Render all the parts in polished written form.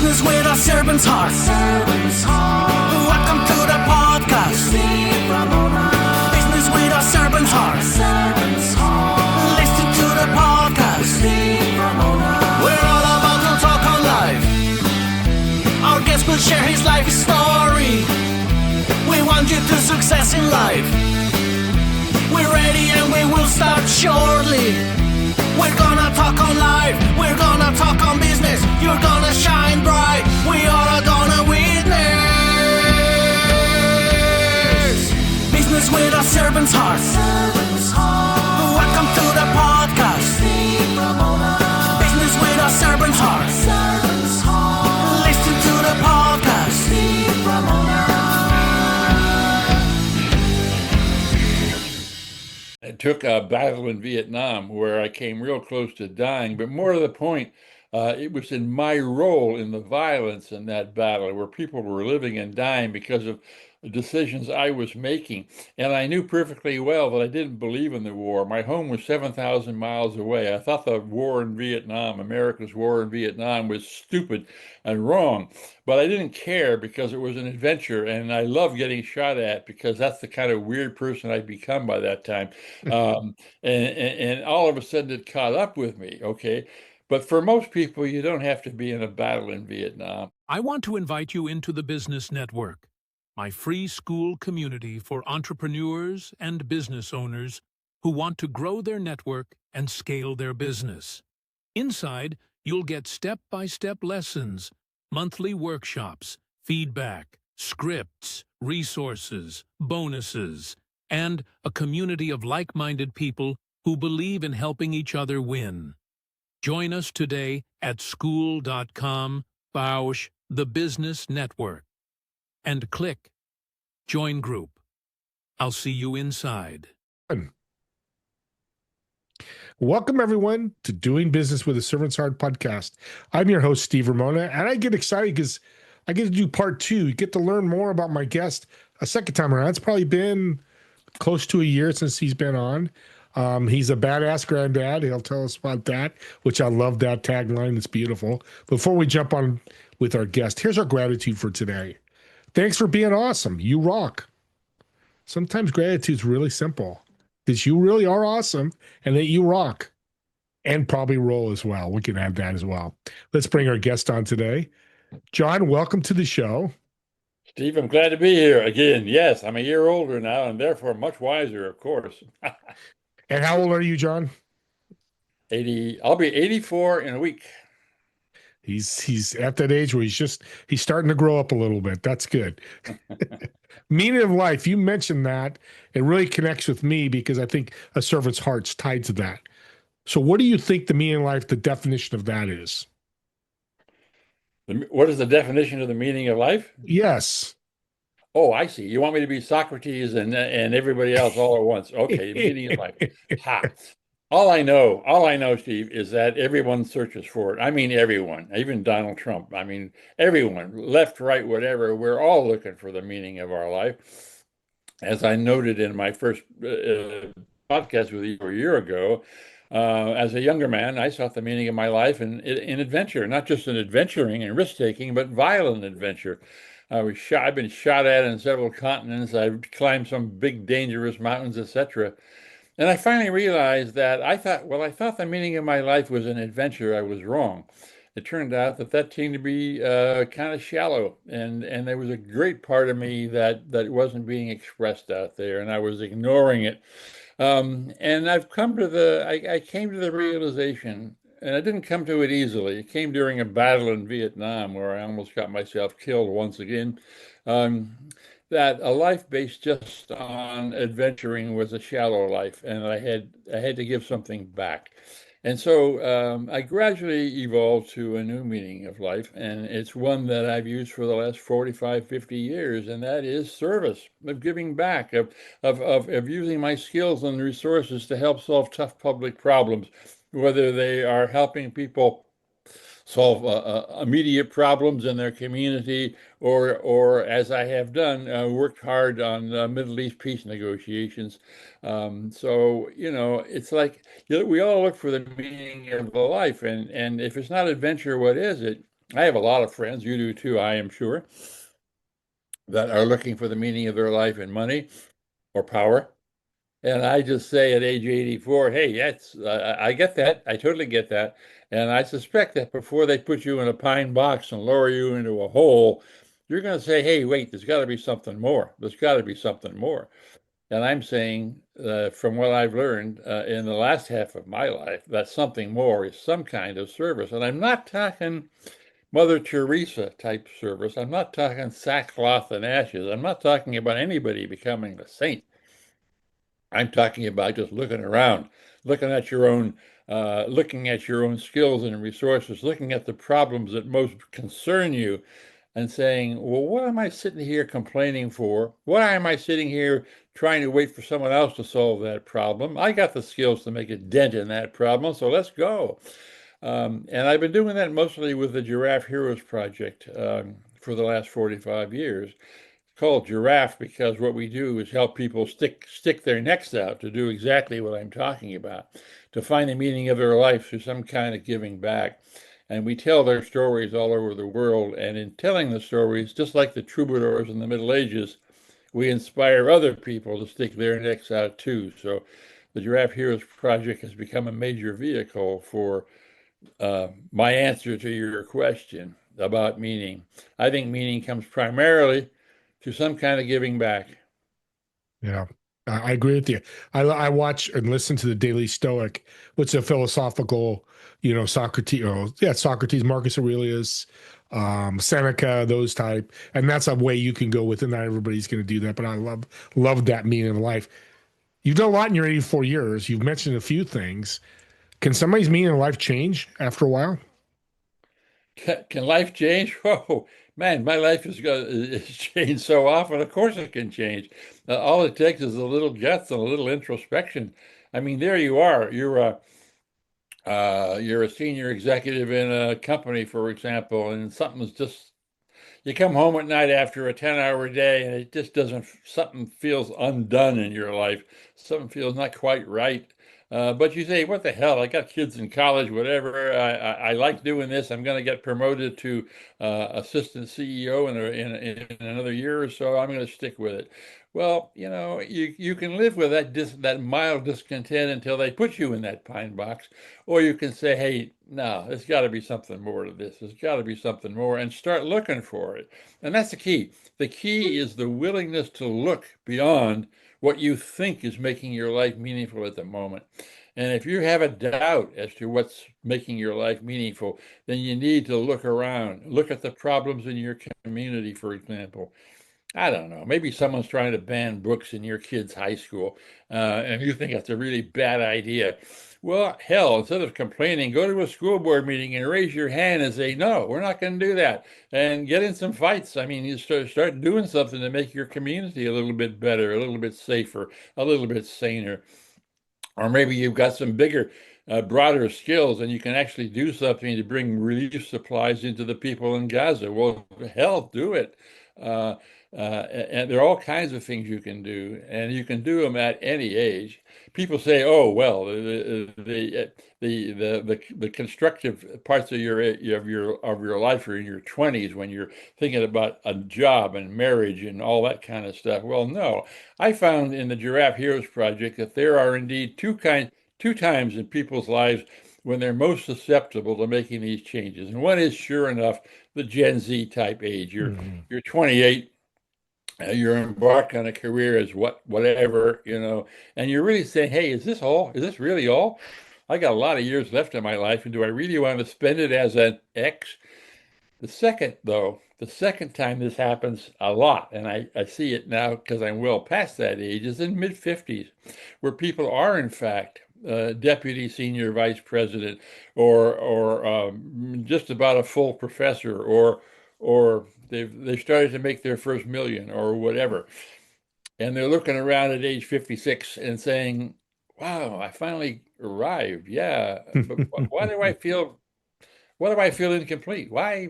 Business with a servant's heart. Welcome to the podcast. Business with a servant's heart. Listen to the podcast. We're all about to talk on life. Our guest will share his life story. We want you to success in life. We're ready and we will start shortly. We're gonna talk on life. We're gonna talk on business. You're gonna shine bright. We are gonna witness. Business with a servant's heart. Welcome to the podcast. Business with a servant's heart. Listen to the podcast. I took a battle in Vietnam where I came real close to dying, but more to the point, it was in my role in the violence in that battle where people were living and dying because of decisions I was making. And I knew perfectly well that I didn't believe in the war. My home was 7,000 miles away. I thought the war in Vietnam, America's war in Vietnam, was stupid and wrong. But I didn't care because it was an adventure, and I love getting shot at because that's the kind of weird person I'd become by that time. And all of a sudden it caught up with me, okay? But for most people, you don't have to be in a battle in Vietnam. I want to invite you into the Business Network, my free school community for entrepreneurs and business owners who want to grow their network and scale their business. Inside, you'll get step-by-step lessons, monthly workshops, feedback, scripts, resources, bonuses, and a community of like-minded people who believe in helping each other win. Join us today at school.com/The Business Network and click Join Group. I'll see you inside. Welcome, everyone, to Doing Business with a Servant's Heart podcast. I'm your host, Steve Ramona, and I get excited because I get to do part two. You get to learn more about my guest a second time around. It's probably been close to a year since he's been on. He's a badass granddad. He'll tell us about that, which I love that tagline. It's beautiful. Before we jump on with our guest, here's our gratitude for today. Thanks for being awesome. You rock. Sometimes gratitude's really simple because you really are awesome and that you rock and probably roll as well. We can add that as well. Let's bring our guest on today. John, welcome to the show. Steve, I'm glad to be here again. Yes, I'm a year older now and therefore much wiser, of course. And how old are you, John? 80. I'll be 84 in a week. He's at that age where he's starting to grow up a little bit. That's good. Meaning of life, you mentioned that. It really connects with me because I think a servant's heart's tied to that. So what do you think the meaning of life, the definition of that is? What is the definition of the meaning of life? Yes. Oh, I see. You want me to be Socrates and everybody else all at once. Okay, meaning of life. Ha. All I know, Steve, is that everyone searches for it. I mean, everyone, even Donald Trump. I mean, everyone, left, right, whatever. We're all looking for the meaning of our life. As I noted in my first podcast with you a year ago, as a younger man, I sought the meaning of my life in adventure, not just in adventuring and risk-taking, but violent adventure. I've been shot at in several continents. I've climbed some big, dangerous mountains, etc. And I finally realized that I thought the meaning of my life was an adventure. I was wrong. It turned out that seemed to be kind of shallow, and there was a great part of me that wasn't being expressed out there, and I was ignoring it. And I came to the realization, and I didn't come to it easily. It came during a battle in Vietnam where I almost got myself killed once again. That a life based just on adventuring was a shallow life, and I had to give something back. And so I gradually evolved to a new meaning of life, and it's one that I've used for the last 45, 50 years, and that is service, of giving back, of using my skills and resources to help solve tough public problems, whether they are helping people solve immediate problems in their community, or as I have done, worked hard on Middle East peace negotiations. So, it's like we all look for the meaning of the life, and if it's not adventure, what is it? I have a lot of friends, you do too, I am sure, that are looking for the meaning of their life in money or power. And I just say at age 84, hey, that's I get that. I totally get that. And I suspect that before they put you in a pine box and lower you into a hole, you're going to say, hey, wait, there's got to be something more. There's got to be something more. And I'm saying, from what I've learned in the last half of my life, that something more is some kind of service. And I'm not talking Mother Teresa type service. I'm not talking sackcloth and ashes. I'm not talking about anybody becoming a saint. I'm talking about just looking around, looking at your own, looking at your own skills and resources, looking at the problems that most concern you, and saying, "Well, what am I sitting here complaining for? Why am I sitting here trying to wait for someone else to solve that problem? I got the skills to make a dent in that problem, so let's go." And I've been doing that mostly with the Giraffe Heroes Project for the last 45 years. Called Giraffe because what we do is help people stick their necks out to do exactly what I'm talking about, to find the meaning of their life through some kind of giving back. And we tell their stories all over the world. And in telling the stories, just like the troubadours in the Middle Ages, we inspire other people to stick their necks out too. So the Giraffe Heroes Project has become a major vehicle for my answer to your question about meaning. I think meaning comes primarily to some kind of giving back. Yeah, I agree with you. I watch and listen to the Daily Stoic, which is a philosophical, Socrates, yeah, Socrates, Marcus Aurelius, Seneca, those type, and that's a way you can go with it. Not everybody's going to do that, but I love that meaning in life. You've done a lot in your 84 years. You've mentioned a few things. Can somebody's meaning in life change after a while? Can life change? Oh, man, my life is changed so often. Of course it can change. All it takes is a little guts and a little introspection. I mean, there you are. You're a senior executive in a company, for example, and something's just you come home at night after a 10-hour day and it just doesn't, something feels undone in your life. Something feels not quite right. But you say, what the hell? I got kids in college, whatever. I like doing this. I'm going to get promoted to assistant CEO in another year or so. I'm going to stick with it. Well, you can live with that mild discontent until they put you in that pine box, or you can say, hey, no, there's got to be something more to this. There's got to be something more, and start looking for it. And that's the key. The key is the willingness to look beyond what you think is making your life meaningful at the moment. And if you have a doubt as to what's making your life meaningful, then you need to look around, look at the problems in your community, for example. I don't know. Maybe someone's trying to ban books in your kid's high school, and you think that's a really bad idea. Well, hell, instead of complaining, go to a school board meeting and raise your hand and say, no, we're not going to do that. And get in some fights. I mean, you start doing something to make your community a little bit better, a little bit safer, a little bit saner. Or maybe you've got some bigger, broader skills and you can actually do something to bring relief supplies into the people in Gaza. Well, hell, do it. Uh, and there are all kinds of things you can do, and you can do them at any age. People say, "Oh, well, the constructive parts of your life are in your 20s when you're thinking about a job and marriage and all that kind of stuff." Well, no, I found in the Giraffe Heroes Project that there are indeed two times in people's lives when they're most susceptible to making these changes. And one is, sure enough, the Gen Z type age. Mhm. You're 28, you're embarked on a career as whatever, and you're really saying, hey, is this all? Is this really all? I got a lot of years left in my life, and do I really want to spend it as an X? The second time this happens a lot, and I see it now because I'm well past that age, is in mid 50s, where people are in fact deputy senior vice president, or just about a full professor, or they've started to make their first million or whatever, and they're looking around at age 56 and saying, "Wow, I finally arrived." Yeah, but why do I feel? Why do I feel incomplete? Why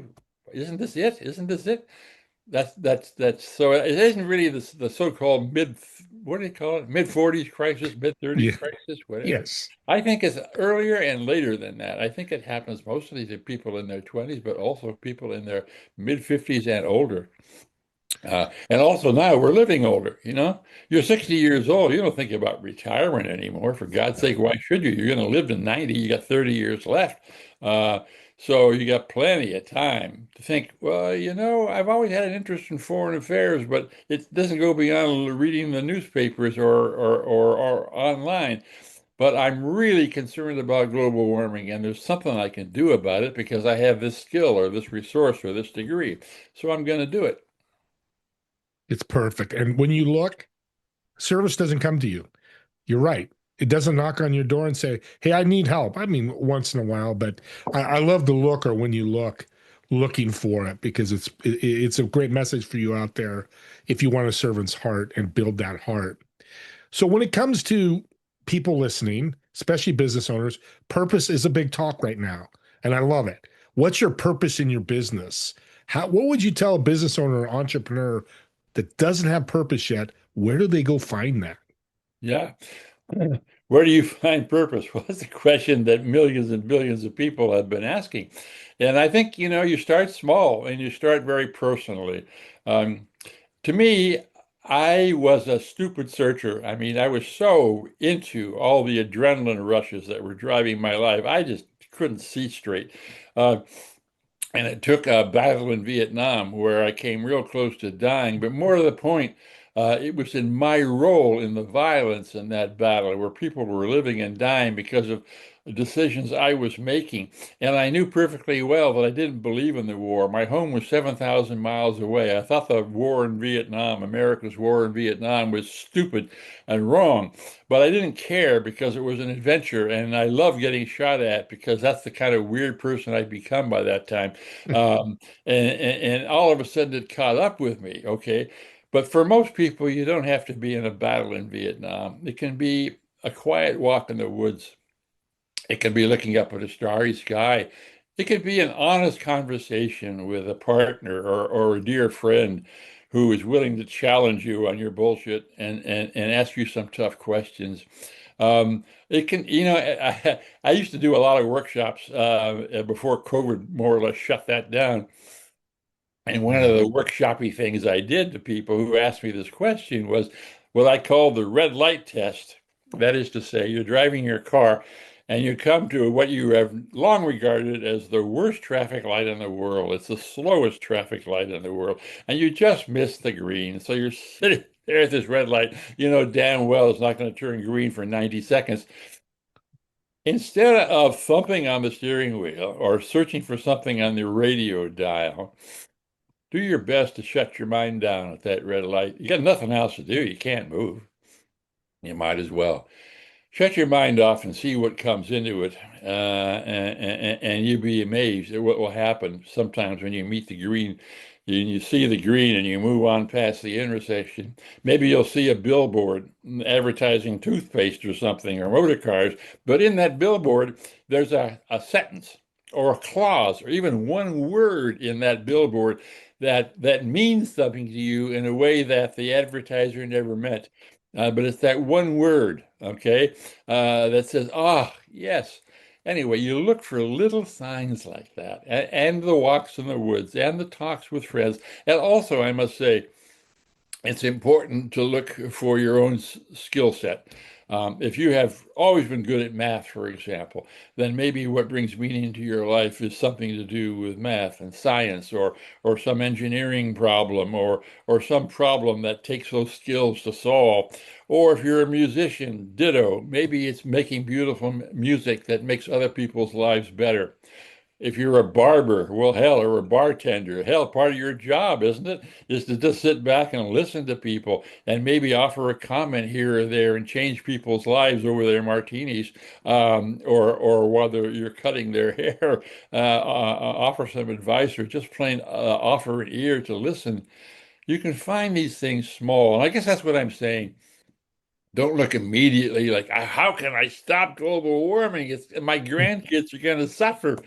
isn't this it? Isn't this it? that's so it isn't really the so-called what do you call it? Mid-40s crisis, mid-30s Yeah. crisis, whatever. Yes. I think it's earlier and later than that. I think it happens mostly to people in their 20s, but also people in their mid-50s and older. And also now we're living older, you know. You're 60 years old. You don't think about retirement anymore. For God's sake, why should you? You're going to live to 90. You got 30 years left. Uh, so you got plenty of time to think, well, you know, I've always had an interest in foreign affairs, but it doesn't go beyond reading the newspapers or online. But I'm really concerned about global warming, and there's something I can do about it because I have this skill or this resource or this degree. So I'm going to do it. It's perfect. And when you look, service doesn't come to you. You're right. It doesn't knock on your door and say, "Hey, I need help." I mean, once in a while, but I love the look or when you look looking for it because it's a great message for you out there if you want a servant's heart and build that heart. So when it comes to people listening, especially business owners, purpose is a big talk right now, and I love it. What's your purpose in your business? What would you tell a business owner or entrepreneur that doesn't have purpose yet? Where do they go find that? Yeah. Where do you find purpose? Well, that's a question that millions and billions of people have been asking. And I think, you know, you start small and you start very personally. Um, to me, I was a stupid searcher. I mean, I was so into all the adrenaline rushes that were driving my life. I just couldn't see straight. Uh, and it took a battle in Vietnam where I came real close to dying. But more to the point, it was in my role in the violence in that battle where people were living and dying because of decisions I was making. And I knew perfectly well that I didn't believe in the war. My home was 7,000 miles away. I thought the war in Vietnam, America's war in Vietnam, was stupid and wrong. But I didn't care because it was an adventure. And I love getting shot at because that's the kind of weird person I'd become by that time. And all of a sudden it caught up with me. Okay. But for most people, you don't have to be in a battle in Vietnam. It can be a quiet walk in the woods. It can be looking up at a starry sky. It could be an honest conversation with a partner or a dear friend who is willing to challenge you on your bullshit and ask you some tough questions. It can, you know, I used to do a lot of workshops before COVID more or less shut that down. And one of Yeah. the workshoppy things I did to people who asked me this question was what I call the red light test. That is to say, you're driving your car and you come to what you have long regarded as the worst traffic light in the world. It's the slowest traffic light in the world. And you just missed the green. So you're sitting there at this red light, you know damn well it's not going to turn green for 90 seconds. Instead of thumping on the steering wheel or searching for something on the radio dial, do your best to shut your mind down at that red light. You got nothing else to do. You can't move. You might as well shut your mind off and see what comes into it. And you'll be amazed at what will happen sometimes when you meet the green. You see the green and you move on past the intersection. Maybe you'll see a billboard advertising toothpaste or something or motor cars, but in that billboard, there's a sentence or a clause or even one word in that billboard that means something to you in a way that the advertiser never meant. But it's that one word, okay, that says, ah, yes. Anyway, you look for little signs like that, and the walks in the woods, and the talks with friends. And also, I must say, it's important to look for your own skill set. If you have always been good at math, for example, then maybe what brings meaning to your life is something to do with math and science, or some engineering problem, or some problem that takes those skills to solve. Or if you're a musician, ditto. Maybe it's making beautiful music that makes other people's lives better. If you're a barber, well, hell, or a bartender, hell, part of your job, isn't it, is to just sit back and listen to people and maybe offer a comment here or there and change people's lives over their martinis, or whether you're cutting their hair, offer some advice or just plain offer an ear to listen. You can find these things small, and I guess that's what I'm saying. Don't look immediately like, how can I stop global warming? It's my grandkids are going to suffer.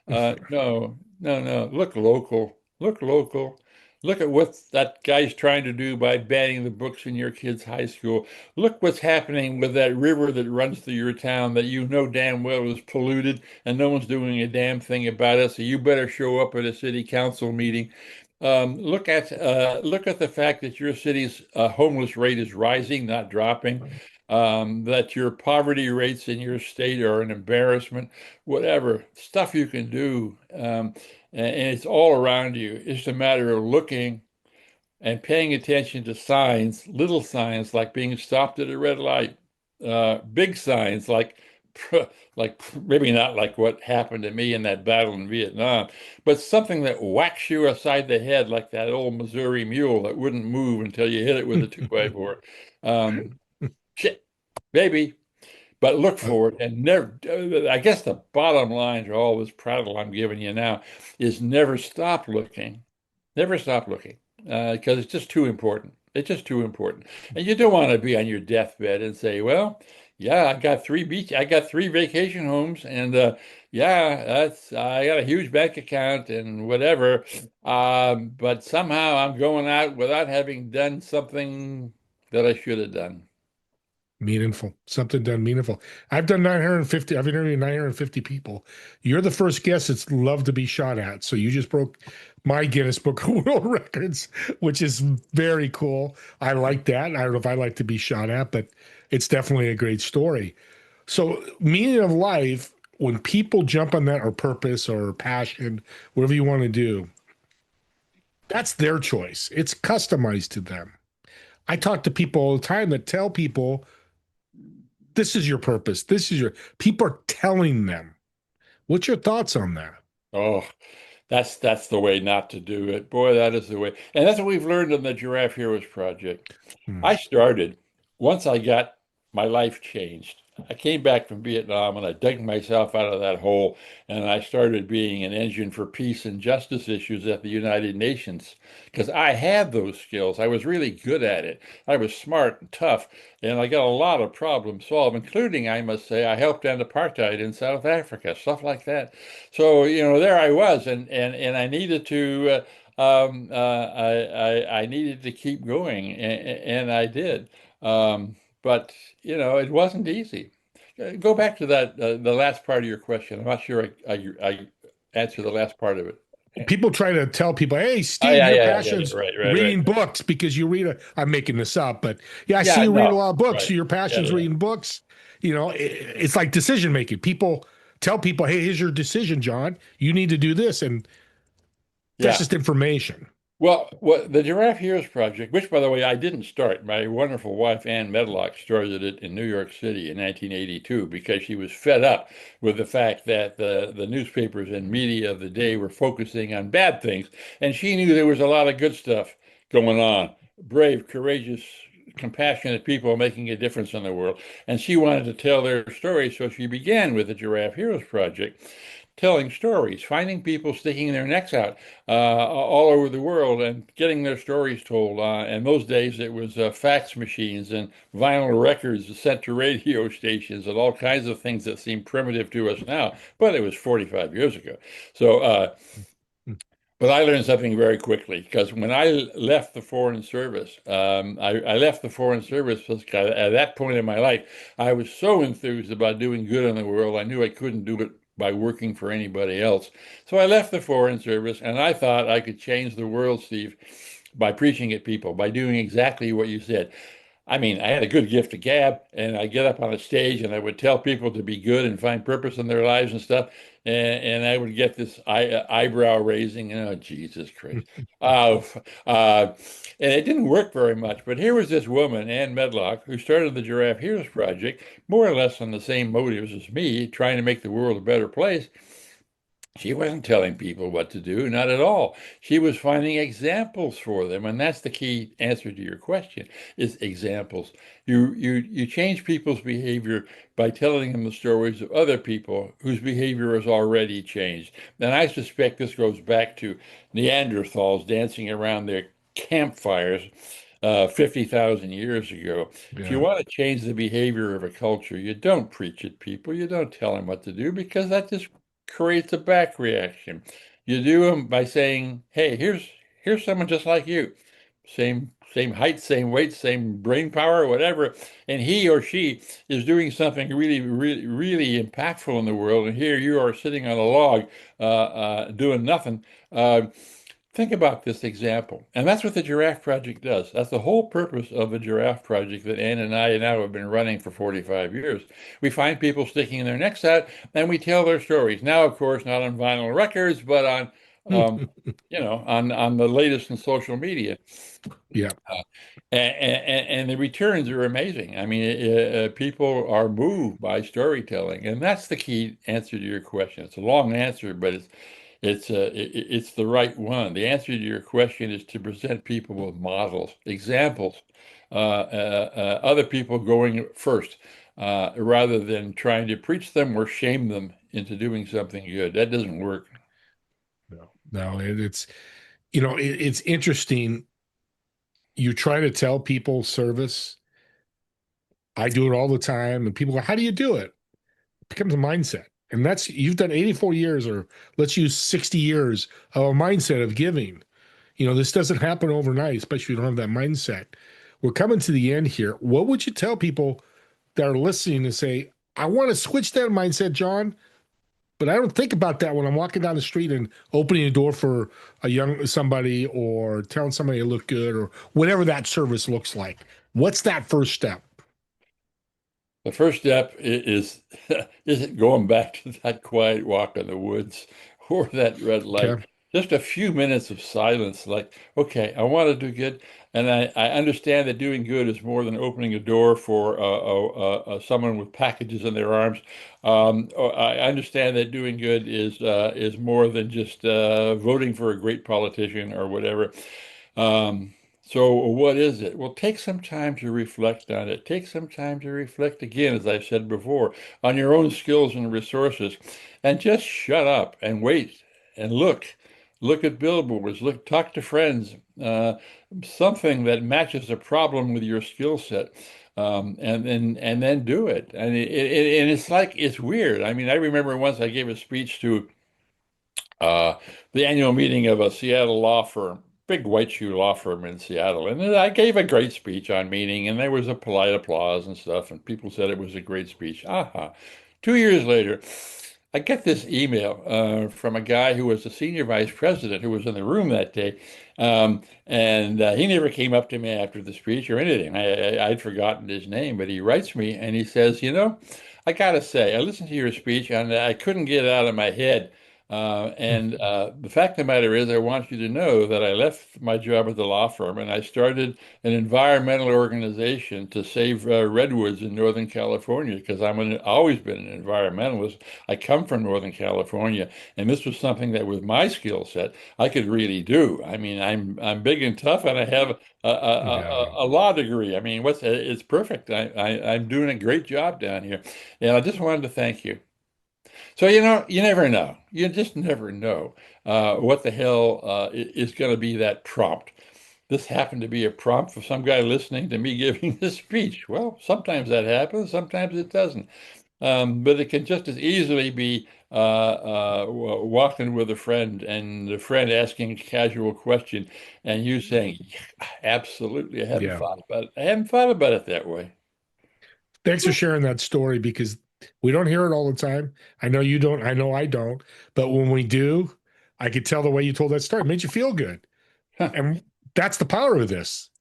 No, no, no. Look local. Look local. Look at what that guy's trying to do by banning the books in your kid's high school. Look what's happening with that river that runs through your town that you know damn well is polluted and no one's doing a damn thing about it. So you better show up at a city council meeting. Look at the fact that your city's homeless rate is rising, not dropping. That your poverty rates in your state are an embarrassment. Whatever stuff you can do, and it's all around you. It's a matter of looking and paying attention to signs, little signs like being stopped at a red light, big signs like maybe not like what happened to me in that battle in Vietnam, but something that whacks you aside the head like that old Missouri mule that wouldn't move until you hit it with a two by four. Um, shit, baby. But look for it and never, I guess the bottom line to all this prattle I'm giving you now is never stop looking. Never stop looking because it's just too important. It's just too important. And you don't want to be on your deathbed and say, well, yeah, I got three vacation homes and yeah, I got a huge bank account and whatever. But somehow I'm going out without having done something that I should have done. Meaningful, something done meaningful. I've done 950. I've interviewed 950 people. You're the first guest that's love to be shot at. So you just broke my Guinness Book of World Records, which is very cool. I like that. I don't know if I like to be shot at, but it's definitely a great story. So, meaning of life, when people jump on that or purpose or passion, whatever you want to do, that's their choice. It's customized to them. I talk to people all the time that tell people, this is your purpose. This is your, people are telling them. What's your thoughts on that? Oh, that's the way not to do it. Boy, that is the way. And that's what we've learned in the Giraffe Heroes Project. Hmm. I started once I got my life changed. I came back from Vietnam and I dug myself out of that hole and I started being an engine for peace and justice issues at the United Nations because I had those skills. I was really good at it. I was smart and tough and I got a lot of problems solved, including, I must say, I helped end apartheid in South Africa, stuff like that. So, there I was and I needed to I needed to keep going and I did. But it wasn't easy. Go back to that the last part of your question. I'm not sure I answered the last part of it. People try to tell people, hey, Oh Steve, yeah, your yeah, yeah, yeah. passion's Right. reading books because you read I'm making this up, but yeah, I see Yeah, you read a no, lot of books. right. So your Yeah, passion's yeah, reading books. It's like decision making. People tell people, hey, here's your decision, John. You need to do this. And that's yeah. just information. Well, what the Giraffe Heroes Project, which by the way I didn't start, my wonderful wife Ann Medlock started it in New York City in 1982 because she was fed up with the fact that the newspapers and media of the day were focusing on bad things, and she knew there was a lot of good stuff going on. Brave, courageous, compassionate people making a difference in the world, and she wanted to tell their stories, so she began with the Giraffe Heroes Project telling stories, finding people sticking their necks out all over the world and getting their stories told. In those days, it was fax machines and vinyl records sent to radio stations and all kinds of things that seem primitive to us now, but it was 45 years ago. So, but I learned something very quickly because when I left the Foreign Service, I left the Foreign Service because at that point in my life, I was so enthused about doing good in the world. I knew I couldn't do it by working for anybody else. So I left the Foreign Service and I thought I could change the world, Steve, by preaching at people, by doing exactly what you said. I mean, I had a good gift of gab, and I get up on a stage and I would tell people to be good and find purpose in their lives and stuff. And I would get this eyebrow raising. Oh, Jesus Christ. Uh, uh, and it didn't work very much. But here was this woman, Ann Medlock, who started the Giraffe Heroes Project, more or less on the same motives as me, trying to make the world a better place. She wasn't telling people what to do, not at all. She was finding examples for them, and that's the key answer to your question is examples. You change people's behavior by telling them the stories of other people whose behavior has already changed. And I suspect this goes back to Neanderthals dancing around their campfires 50,000 years ago. If you Yeah. want to change the behavior of a culture, you don't preach at people. You don't tell them what to do because that just creates a back reaction. You do them by saying, "Hey, Here's someone just like you, same height, same weight, same brain power, whatever, and he or she is doing something really, really, really impactful in the world, and here you are sitting on a log, doing nothing. Think about this example. And that's what the Giraffe Project does. That's the whole purpose of the Giraffe Project that Ann and I now have been running for 45 years. We find people sticking their necks out and we tell their stories. Now, of course, not on vinyl records, but on, on the latest in social media. Yeah. And the returns are amazing. I mean, people are moved by storytelling, and that's the key answer to your question. It's a long answer, but it's the right one. The answer to your question is to present people with models, examples, other people going first, rather than trying to preach them or shame them into doing something good. That doesn't work. No, it's interesting. You try to tell people service. I do it all the time, and people go, "How do you do it?" It becomes a mindset, and you've done 84 years, or let's use 60 years of a mindset of giving. This doesn't happen overnight, especially if you don't have that mindset. We're coming to the end here. What would you tell people that are listening and say, "I want to switch that mindset, John, but I don't think about that when I'm walking down the street and opening a door for somebody or telling somebody to look good or whatever that service looks like." What's that first step? The first step isn't going back to that quiet walk in the woods or that red light. Okay. Just a few minutes of silence, like, okay, I want to do good. And I understand that doing good is more than opening a door for someone with packages in their arms. Or I understand that doing good is more than just voting for a great politician or whatever. So what is it? Well, take some time to reflect on it. Take some time to reflect again, as I said before, on your own skills and resources, and just shut up and wait and look. Look at billboards. Talk to friends. Something that matches a problem with your skill set, and then do it. And it's weird. I mean, I remember once I gave a speech to uh, the annual meeting of a Seattle law firm, big white shoe law firm in Seattle. And I gave a great speech on meeting, and there was a polite applause and stuff, and people said it was a great speech. Aha. 2 years later, I get this email from a guy who was the senior vice president who was in the room that day. And he never came up to me after the speech or anything. I'd forgotten his name, but he writes me and he says, I got to say, I listened to your speech and I couldn't get it out of my head. And the fact of the matter is, I want you to know that I left my job at the law firm and I started an environmental organization to save redwoods in Northern California because always been an environmentalist. I come from Northern California, and this was something that, with my skill set, I could really do. I mean, I'm big and tough, and I have Yeah. a law degree. I mean, it's perfect. I'm doing a great job down here, and I just wanted to thank you. So, you never know. You just never know what the hell is going to be that prompt. This happened to be a prompt for some guy listening to me giving this speech. Well, sometimes that happens, sometimes it doesn't. But it can just as easily be walking with a friend and the friend asking a casual question and you saying, "Yeah, absolutely, I hadn't Yeah. thought about it. I hadn't thought about it that way." Thanks for sharing that story because we don't hear it all the time. I know you don't. I know I don't. But when we do, I could tell the way you told that story. It made you feel good. And that's the power of this.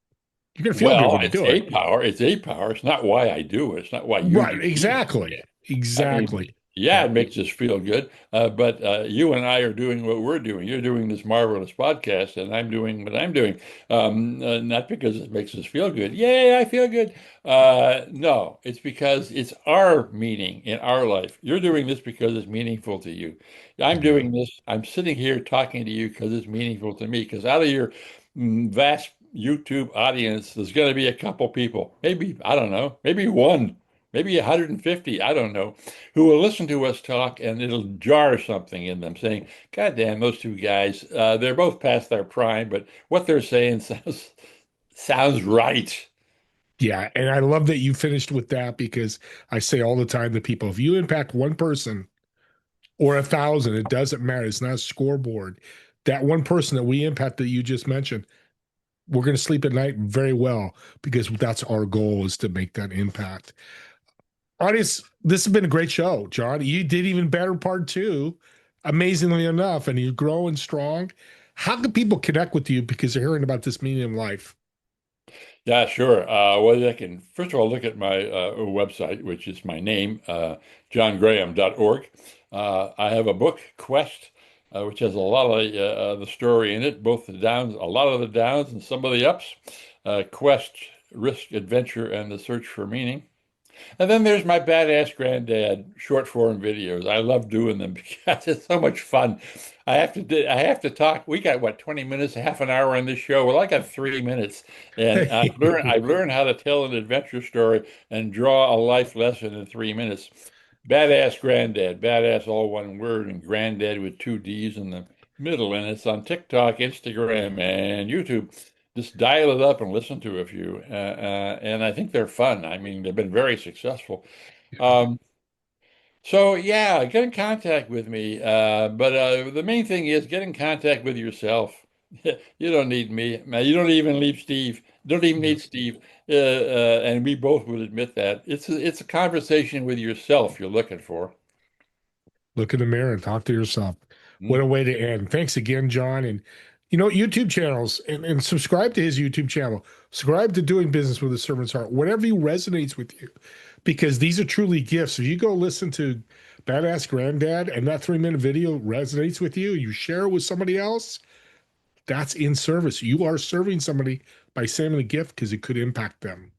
You're going to feel good Well, when you it's do a it. power. It's a power. It's not why I do it. It's not why you Right. do Exactly. it. I mean, Exactly. yeah, Yeah. it makes us feel good. But you and I are doing what we're doing. You're doing this marvelous podcast, and I'm doing what I'm doing. Not because it makes us feel good. Yay, I feel good. No, it's because it's our meaning in our life. You're doing this because it's meaningful to you. I'm Yeah. doing this. I'm sitting here talking to you because it's meaningful to me. Because out of your vast YouTube audience, there's going to be a couple people, maybe, I don't know, maybe one, maybe 150, I don't know, who will listen to us talk and it'll jar something in them saying, God damn, those two guys, they're both past their prime, but what they're saying sounds right. Yeah. And I love that you finished with that because I say all the time to people, if you impact one person or 1,000, it doesn't matter. It's not a scoreboard. that one person that we impact that you just mentioned, we're going to sleep at night very well because that's our goal, is to make that impact. Audience, this has been a great show, John. You did even better part two, amazingly enough, and you're growing strong. How can people connect with you because they're hearing about this meaning of life? Yeah, sure. Well, they can, first of all, look at my website, which is my name, johngraham.org. I have a book, Quest, which has a lot of the story in it, both the downs, a lot of the downs and some of the ups. Quest, Risk, Adventure, and the Search for Meaning. And then there's my Badass Granddad short form videos. I love doing them because it's so much fun. I have to talk. We got what, 20 minutes, half an hour on this show. Well, I got 3 minutes, and I've learned how to tell an adventure story and draw a life lesson in 3 minutes. Badass Granddad, badass all one word, and Granddad with two D's in the middle, and it's on TikTok, Instagram, and YouTube. Just dial it up and listen to a few, and I think they're fun. I mean, they've been very successful. Um, so yeah, get in contact with me. But the main thing is get in contact with yourself. You don't need me. You don't even need Steve. Don't even need Steve. And we both would admit that it's a conversation with yourself you're looking for. Look in the mirror and talk to yourself. What Mm. a way to end. Thanks again, John. And YouTube channels, and subscribe to his YouTube channel. Subscribe to Doing Business with a Servant's Heart, whatever resonates with you, because these are truly gifts. If you go listen to Badass Granddad and that 3-minute video resonates with you, you share it with somebody else, that's in service. You are serving somebody by sending a gift because it could impact them.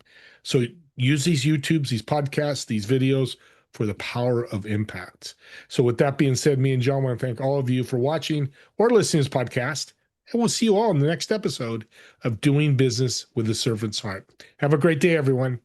So use these YouTubes, these podcasts, these videos for the power of impact. So with that being said, me and John want to thank all of you for watching or listening to this podcast. And we'll see you all in the next episode of Doing Business with a Servant's Heart. Have a great day, everyone.